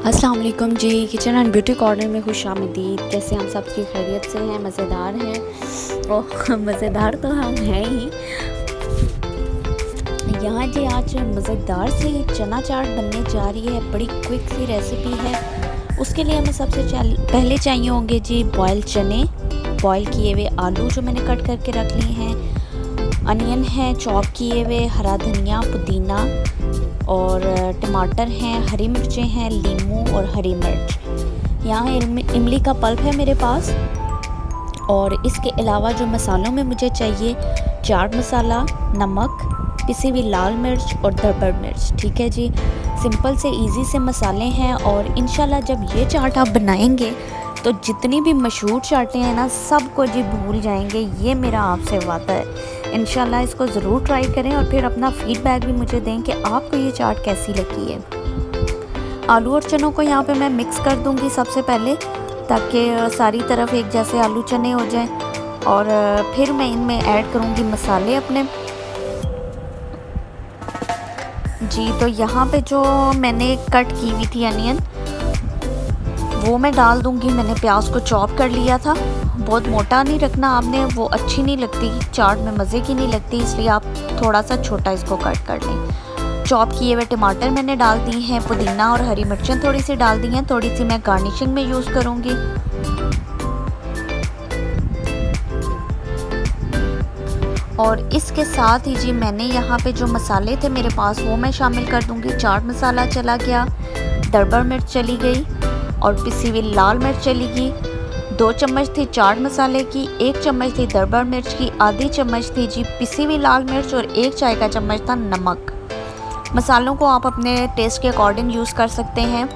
अस्सलाम वालेकुम जी। Kitchen and beauty corner में खुश आमदीद। कैसे हम सबकी खैरियत से हैं, मज़ेदार हैं। और मज़ेदार तो हम हैं ही। यहाँ जी आज मज़ेदार सी चना चाट बनने जा रही है। बड़ी क्विक सी रेसिपी है। उसके लिए हमें सबसे पहले चाहिए होंगे जी बॉयल चने, बॉयल किए हुए आलू जो मैंने कट करके रख लिए हैं, अनियन है चॉप किए हुए, हरा धनिया, पुदीना और टमाटर हैं, हरी मिर्चें हैं, लीमू और हरी मिर्च। यहाँ इमली का पल्प है मेरे पास। और इसके अलावा जो मसालों में मुझे चाहिए चाट मसाला, नमक, पिसी हुई लाल मिर्च और दरबर मिर्च। ठीक है जी, सिंपल से इजी से मसाले हैं। और इंशाल्लाह जब ये चाट आप बनाएंगे तो जितनी भी मशहूर चाटें हैं ना, सबको जी भूल जाएंगे। ये मेरा आपसे वादा है। इंशाल्लाह इसको ज़रूर ट्राई करें और फिर अपना फीडबैक भी मुझे दें कि आपको ये चाट कैसी लगी है। आलू और चनों को यहाँ पे मैं मिक्स कर दूँगी सबसे पहले, ताकि सारी तरफ एक जैसे आलू चने हो जाएं। और फिर मैं इनमें ऐड करूँगी मसाले अपने जी। तो यहाँ पे जो मैंने कट की हुई थी अनियन, वो मैं डाल दूँगी। मैंने प्याज को चॉप कर लिया था। बहुत मोटा नहीं रखना आपने, वो अच्छी नहीं लगती चाट में, मज़े की नहीं लगती, इसलिए आप थोड़ा सा छोटा इसको कट कर लें। चॉप किए हुए टमाटर मैंने डाल दी हैं, पुदीना और हरी मिर्चें थोड़ी सी डाल दी हैं। थोड़ी सी मैं गार्निशिंग में यूज़ करूँगी। और इसके साथ ही जी मैंने यहाँ पे जो मसाले थे मेरे पास वो मैं शामिल कर दूँगी। चाट मसाला चला गया, दरबर मिर्च चली गई और पिसी हुई लाल मिर्च चली गई। 2 चम्मच थी चाट मसाले की, 1 चम्मच थी दरबर मिर्च की, आधी चम्मच थी जी पिसी हुई लाल मिर्च और 1 चाय का चम्मच था नमक। मसालों को आप अपने टेस्ट के अकॉर्डिंग यूज़ कर सकते हैं।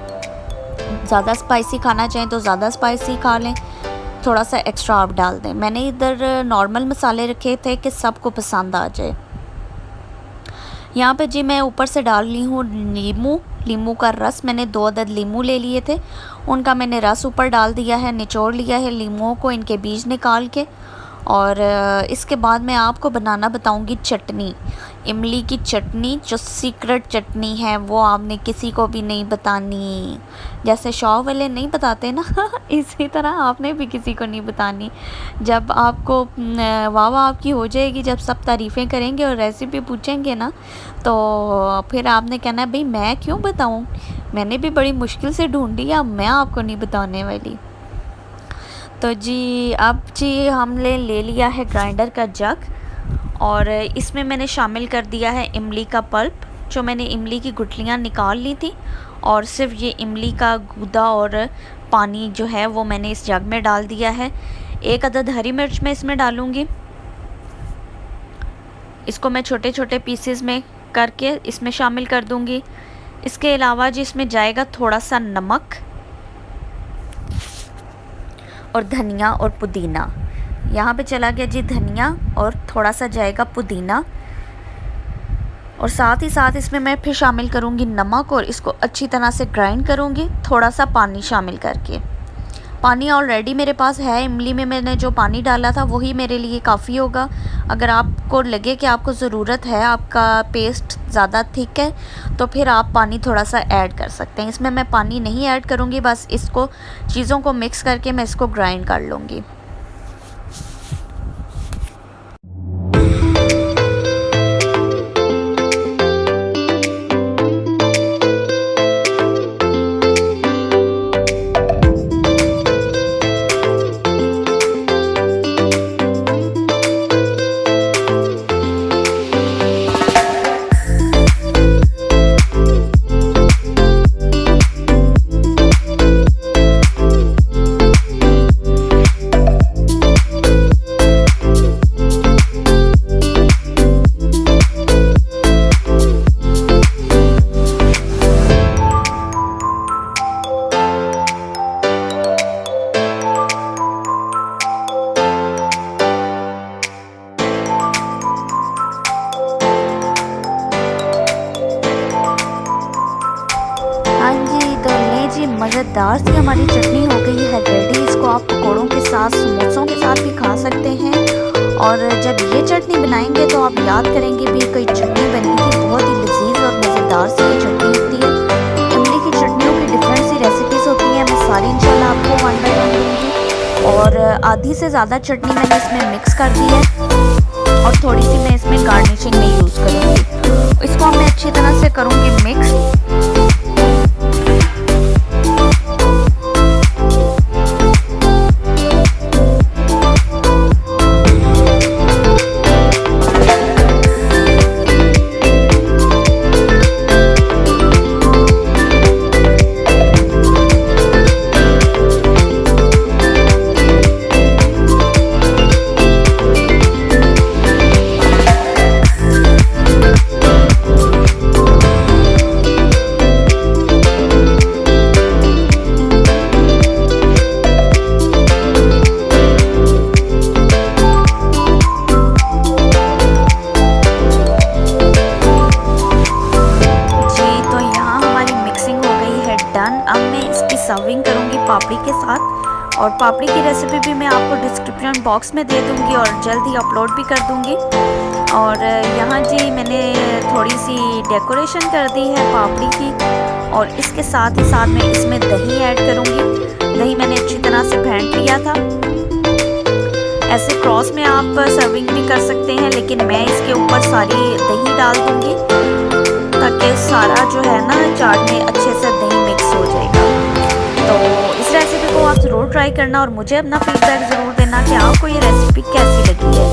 ज़्यादा स्पाइसी खाना चाहें तो ज़्यादा स्पाइसी खा लें, थोड़ा सा एक्स्ट्रा आप डाल दें। मैंने इधर नॉर्मल मसाले रखे थे कि सबको पसंद आ जाए। यहाँ पे जी मैं ऊपर से डाल ली हूँ लीमू का रस। मैंने 2 अदद लीमू ले लिए थे, उनका मैंने रस ऊपर डाल दिया है, निचोड़ लिया है लीमुओं को, इनके बीज निकाल के। और इसके बाद मैं आपको बनाना बताऊंगी चटनी, इमली की चटनी, जो सीक्रेट चटनी है वो आपने किसी को भी नहीं बतानी। जैसे शौक वाले नहीं बताते ना इसी तरह आपने भी किसी को नहीं बतानी। जब आपको वाह वाह आपकी हो जाएगी, जब सब तारीफ़ें करेंगे और रेसिपी पूछेंगे ना, तो फिर आपने कहना भाई मैं क्यों बताऊं, मैंने भी बड़ी मुश्किल से ढूंढी, अब मैं आपको नहीं बताने वाली। तो जी अब जी हमने ले लिया है ग्राइंडर का जग और इसमें मैंने शामिल कर दिया है इमली का पल्प, जो मैंने इमली की गुठलियाँ निकाल ली थी। और सिर्फ ये इमली का गूदा और पानी जो है वो मैंने इस जग में डाल दिया है। 1 अदद हरी मिर्च मैं इसमें डालूँगी। इसको मैं छोटे छोटे पीसेस में करके इसमें शामिल कर दूँगी। इसके अलावा जी इसमें जाएगा थोड़ा सा नमक और धनिया और पुदीना। यहाँ पे चला गया जी धनिया और थोड़ा सा जाएगा पुदीना। और साथ ही साथ इसमें मैं फिर शामिल करूँगी नमक और इसको अच्छी तरह से ग्राइंड करूँगी, थोड़ा सा पानी शामिल करके। पानी ऑलरेडी मेरे पास है, इमली में मैंने जो पानी डाला था वही मेरे लिए काफ़ी होगा। अगर आपको लगे कि आपको ज़रूरत है, आपका पेस्ट ज़्यादा थिक है, तो फिर आप पानी थोड़ा सा ऐड कर सकते हैं। इसमें मैं पानी नहीं ऐड करूँगी, बस इसको चीज़ों को मिक्स करके मैं इसको ग्राइंड कर लूँगी। हाँ जी, तो ले जी मज़ेदार सी हमारी चटनी हो गई है रेडी। इसको आप पकौड़ों के साथ, समोसों के साथ भी खा सकते हैं। और जब ये चटनी बनाएंगे तो आप याद करेंगे भी कोई चटनी बनी थी, बहुत ही लजीज और मज़ेदार सी ये चटनी होती है। इमली की चटनियों की डिफरेंट सी आधी से ज़्यादा चटनी मैंने इसमें मिक्स कर दी है और थोड़ी सी मैं इसमें गार्निशिंग में यूज़ करूँगी। इसको मैं अच्छी तरह से करूँगी मिक्स। अब मैं इसकी सर्विंग करूँगी पापड़ी के साथ, और पापड़ी की रेसिपी भी मैं आपको डिस्क्रिप्शन बॉक्स में दे दूँगी और जल्द ही अपलोड भी कर दूँगी। और यहाँ जी मैंने थोड़ी सी डेकोरेशन कर दी है पापड़ी की, और इसके साथ ही साथ मैं इसमें दही ऐड करूँगी। दही मैंने अच्छी तरह से फेंट लिया था। ऐसे क्रॉस में आप सर्विंग भी कर सकते हैं, लेकिन मैं इसके ऊपर सारी दही डाल दूँगी ताकि सारा जो है ना चाट में अच्छे से दही मिक्स हो जाएगा। तो इस रेसिपी को आप ज़रूर ट्राई करना और मुझे अपना फीडबैक ज़रूर देना कि आपको ये रेसिपी कैसी लगी है।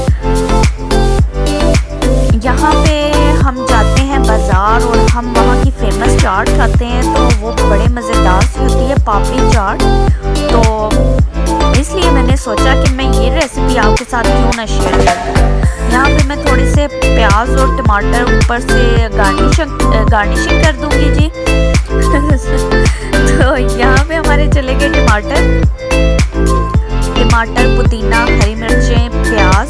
यहाँ पे हम जाते हैं बाज़ार और हम वहाँ की फेमस चाट खाते हैं, तो वो बड़े मज़ेदार सी होती है पापड़ी चाट। तो इसलिए मैंने सोचा कि मैं ये रेसिपी आपके साथ क्यों ना शेयर कर दूँ। यहाँ पे मैं थोड़े से प्याज और टमाटर ऊपर से गार्निशिंग कर दूँगी जी। तो यहाँ पे हमारे चले गए टमाटर, पुदीना, हरी मिर्चें, प्याज,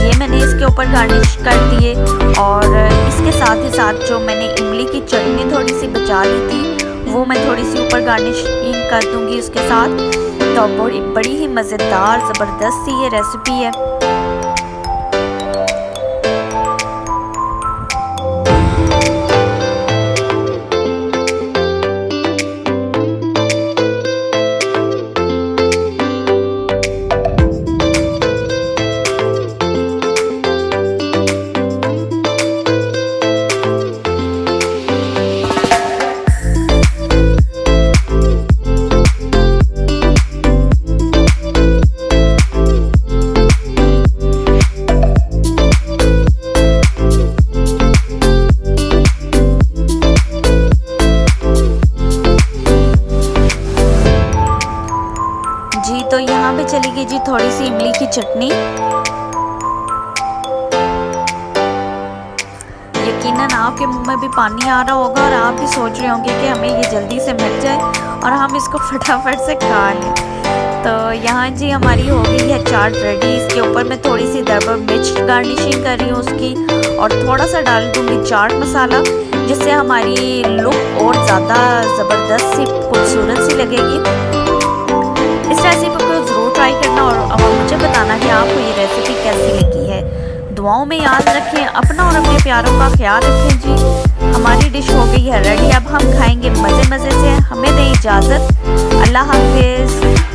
ये मैंने इसके ऊपर गार्निश कर दिए। और इसके साथ ही साथ जो मैंने इमली की चटनी थोड़ी सी बचा ली थी, वो मैं थोड़ी सी ऊपर गार्निशिंग कर दूँगी उसके साथ। तो बड़ी ही मज़ेदार ज़बरदस्त सी ये रेसिपी है। जी तो यहाँ पे चली गई जी थोड़ी सी इमली की चटनी। यकीनन आपके मुंह में भी पानी आ रहा होगा और आप भी सोच रहे होंगे कि हमें ये जल्दी से मिल जाए और हम इसको फटाफट से खा लें। तो यहाँ जी हमारी हो गई है चाट रेडी। इसके ऊपर मैं थोड़ी सी दरबर मिर्च गार्निशिंग कर रही हूँ उसकी, और थोड़ा सा डाल दूँगी चाट मसाला, जिससे हमारी लुक और ज़्यादा ज़बरदस्त सी खूबसूरत सी लगेगी। इस रेसिपी को ज़रूर ट्राई करना और मुझे बताना कि आपको ये रेसिपी कैसी लगी है। दुआओं में याद रखें, अपना और अपने प्यारों का ख्याल रखें जी। हमारी डिश हो गई है रेडी, अब हम खाएंगे मज़े मज़े से। हमें दें इजाज़त, अल्लाह हाफिज़।